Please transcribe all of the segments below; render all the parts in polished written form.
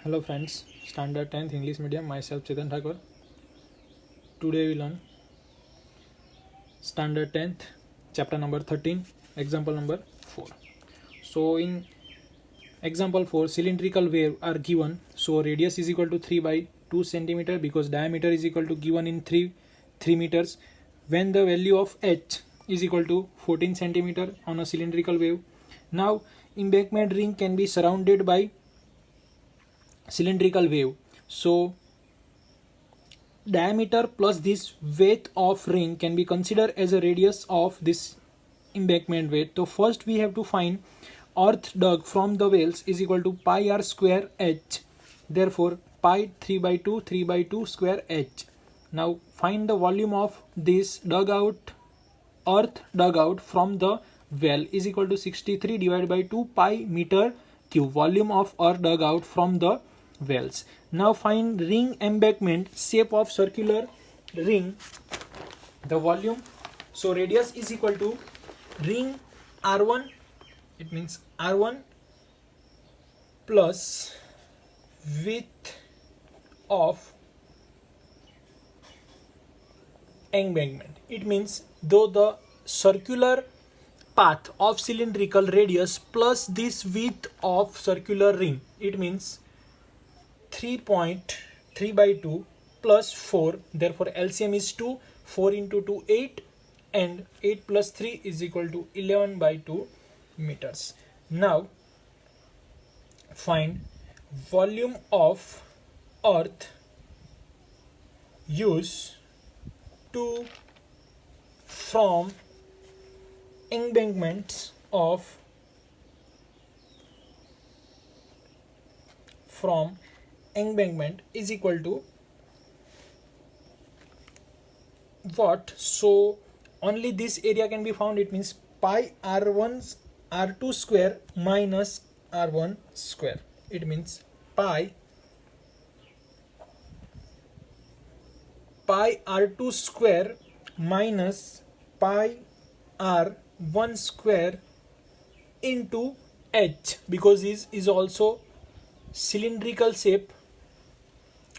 Hello friends, Standard 10th English Medium, myself Chetan Thakur. Today we learn Standard 10th, chapter number 13, example number 4. So in example 4, cylindrical wave are given. So radius is equal to 3 by 2 centimeter because diameter is equal to given in 3 meters. When the value of h is equal to 14 centimeter on a cylindrical wave. Now embankment ring can be surrounded by cylindrical wave. So diameter plus this width of ring can be considered as a radius of this embankment width. So first we have to find earth dug from the wells is equal to pi r square h. Therefore pi 3 by 2 square h. Now find the volume of this earth dug out from the well is equal to 63 divided by 2 pi meter cube. Volume of earth dug out from the wells. Now find ring embankment shape of circular ring. The volume, so radius is equal to ring r1, it means r1 plus width of embankment. It means though the circular path of cylindrical radius plus this width of circular ring, it means 3.3 by 2 plus 4, therefore LCM is 2, 4 into 2 8, and 8 plus 3 is equal to 11 by 2 meters. Now find volume of earth used to from embankments of embankment is equal to what? So only this area can be found. It means pi r2 square minus r1 square. It means pi r2 square minus pi r1 square into h, because this is also cylindrical shape.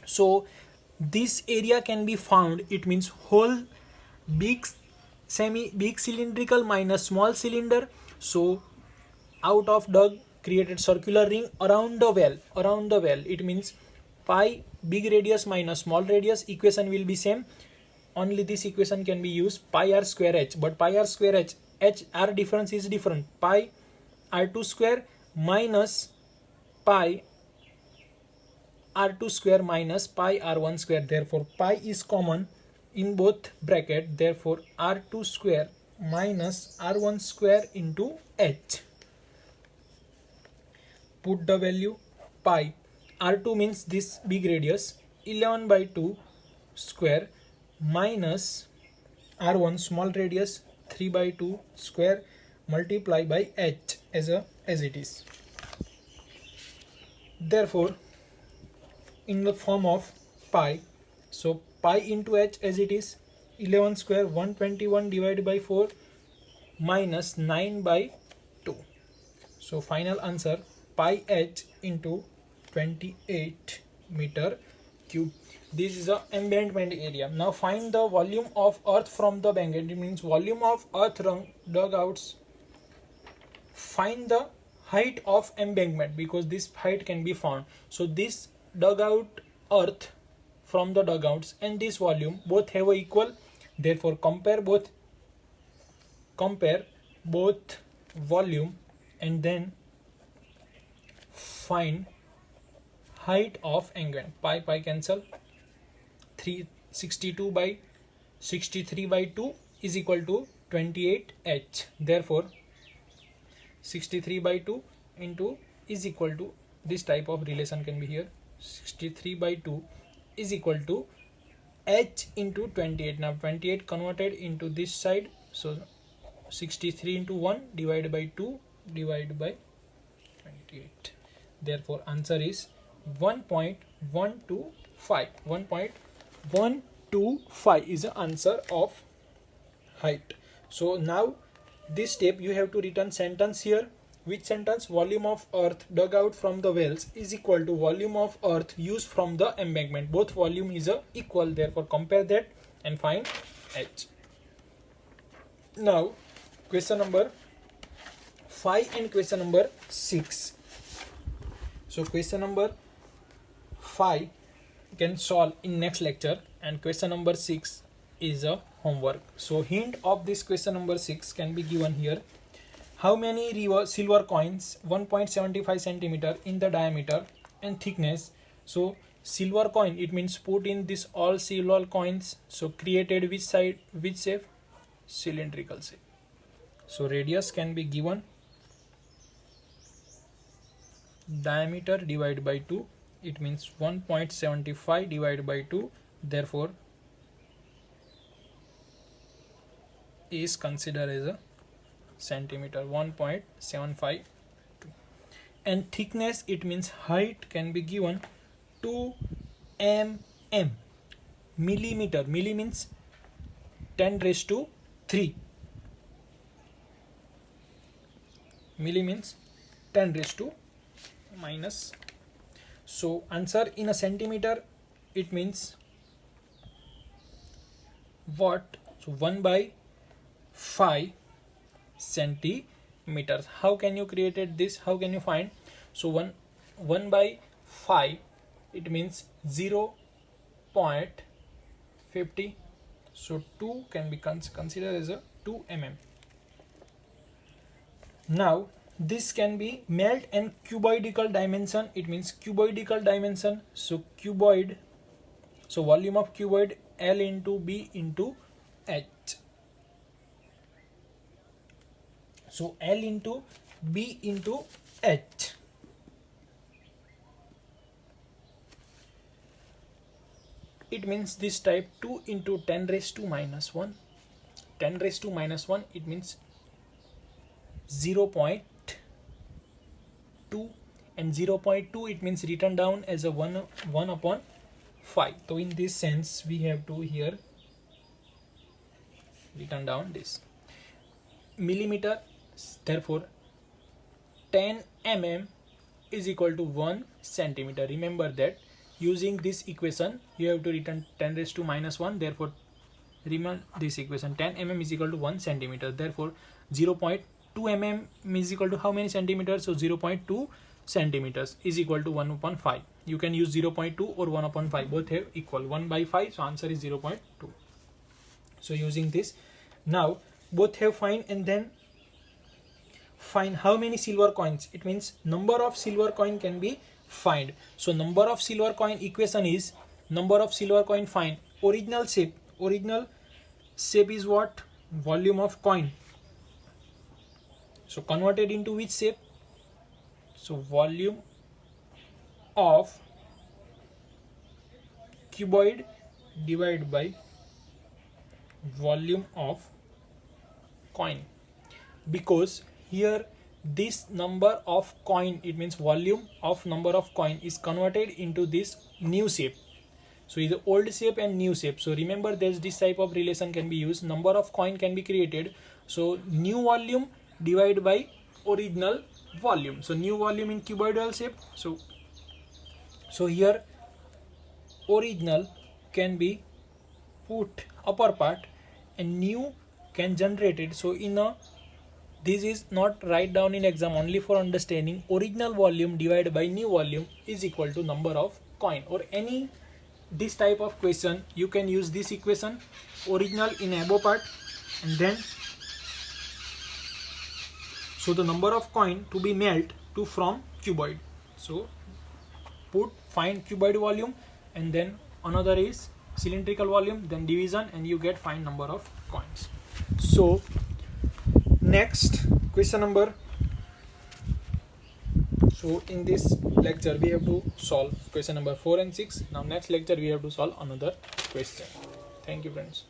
So this area can be found. It means whole big cylindrical minus small cylinder. So out of dug created circular ring around the well. It means pi big radius minus small radius, equation will be same. Only this equation can be used, pi r square h, but pi r square h r difference is different. Pi r2 square minus pi r2 square minus pi r1 square. Therefore pi is common in both bracket. Therefore r2 square minus r1 square into h. Put the value pi. R2 means this big radius, 11 by 2 square minus r1 small radius, 3 by 2 square, multiply by h as it is. Therefore in the form of pi, so pi into h as it is, 11 square 121 divided by 4 minus 9 by 2. So final answer pi h into 28 meter cube. This is the embankment area. Now find the volume of earth from the embankment. It means volume of earth dug outs. Find the height of embankment because this height can be found. So this dugout earth from the dugouts and this volume both have a equal. Therefore compare both volume and then find height of embankment. Pi cancel. 362 by 63 by 2 is equal to 28h. Therefore 63 by 2 into is equal to, this type of relation can be here, 63 by 2 is equal to h into 28. Now 28 converted into this side, so 63 into 1 divided by 2 divided by 28. Therefore answer is 1.125. 1.125 is the answer of height. So now this step you have to written sentence here Which sentence? Volume of earth dug out from the wells is equal to volume of earth used from the embankment. Both volume is equal, therefore compare that and find H. Now question number 5 and question number 6. So question number 5 you can solve in next lecture, and question number 6 is a homework. So hint of this question number 6 can be given here. How many silver coins 1.75 centimeter in the diameter and thickness? So silver coin, it means put in this all silver coins. So created which side, which shape? Cylindrical shape. So radius can be given diameter divided by 2. It means 1.75 divided by 2. Therefore is considered as a centimeter, 1.752. And thickness, it means height can be given 2 mm. Millimeter, milli means 10 raised to 3. Milli means 10 raised to minus. So answer in a centimeter, it means what? So 1 by 5 centimeters. How can you create this? How can you find? So 1 by 5, it means 0.50. So 2 can be considered as a 2 mm. Now this can be melt and cuboidal dimension. It means cuboidal dimension. So cuboid, so volume of cuboid L into B into H. So L into B into H. It means this type 2 into 10 raised to minus 1. 10 raised to minus 1, it means 0.2, and 0.2 it means written down as a 1 upon 5. So in this sense we have to here written down this millimeter. Therefore 10 mm is equal to 1 centimeter. Remember that using this equation you have to written 10 raised to minus 1. Therefore remember this equation, 10 mm is equal to 1 centimeter. Therefore 0.2 mm is equal to how many centimeters? So 0.2 centimeters is equal to 1 upon 5. You can use 0.2 or 1 upon 5, both have equal 1 by 5. So answer is 0.2. So using this, now both have find, and then find how many silver coins. It means number of silver coin can be find. So number of silver coin equation is number of silver coin find. Original shape is what? Volume of coin. So converted into which shape? So volume of cuboid divided by volume of coin, because here this number of coin, it means volume of number of coin is converted into this new shape. So either old shape and new shape. So remember there's this type of relation can be used. Number of coin can be created. So new volume divided by original volume. So new volume in cuboidal shape. So here original can be put upper part and new can generate it. So in a, this is not write down in exam, only for understanding. Original volume divided by new volume is equal to number of coin, or any this type of question you can use this equation, original in above part, and then so the number of coin to be melt to from cuboid. So find cuboid volume, and then another is cylindrical volume, then division, and you get find number of coins. So next question number, so in this lecture we have to solve question number 4 and 6. Now next lecture we have to solve another question. Thank you friends.